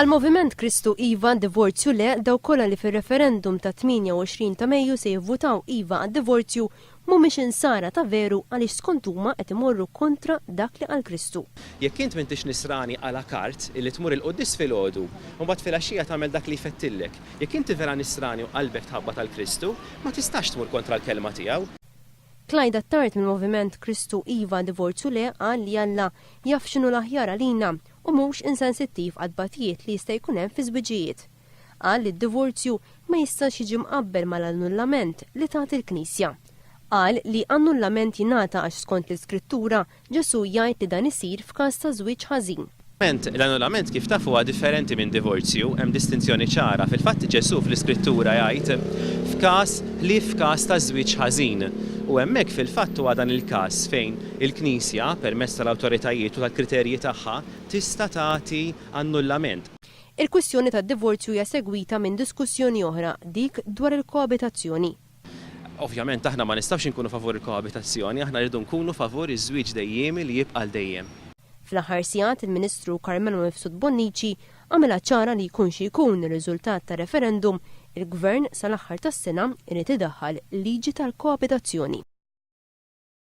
Għal-Moviment Kristu Iva divorzju le daw kollha li fir-referendum ta' 28 ta' Mejju se jivvutaw iva għad-divorzju mhumiex insara ta' veru għaliex skont huma qed imorru kontra dak li qal Kristu. Jekk int m'intix nisrani għala kart illi tmur il-qudies filgħodu u mbagħad filgħaxija tagħmel dak li jfettillek. Jekk inti vera nisrani u qalbek tħabba tal-Kristu, ma tistax tmur kontra l-kelma tiegħu. Clyde Attard mill-Moviment Kristu Iva divorzju le qal li Alla jaf x'inhu l-aħjar għalina u mhux insensittiv għad-batijiet li jista' jkun hemm fi żwiġijiet. Qal li d-divorzju ma jistax jiġi mqabbel mal-annullament li tagħti l-Knisja. Qal li annullament jingħata għax skont l-Iskrittura Ġesu jgħid li dan isir f'każ ta' żwieġ ħażin. L-annullament kif taf huwa differenti minn divorzju, hemm distinzjoni ċara. Fil-fatt Ġesu fl-Iskrittura jgħid f'każ ta' żwieġ ħażin. U hemmhekk fil-fatt huwa dan il-każ fejn il-Knisja permezz tal-awtoritajiet u tal-kriterji tagħha tista' tagħti annullament. Il-kwistjoni tad-divorzju hija segwita minn diskussjoni oħra dik dwar il-koabitazzjoni. Ovvjament aħna ma nistgħux inkunu favur il-koabitazzjoni, aħna rridu nkunu favur iż-żwieġ dejjemi li jibqa' dejjem. Fl-aħħar sigħat il-Ministru Carmelo Mifsud Bonnici għamilha ċara li jkun xi jkun ir-riżultat ta' referendum, il-Gvern sal-aħħar tas-sena irid idaħħal liġi tal-koabitazzjoni.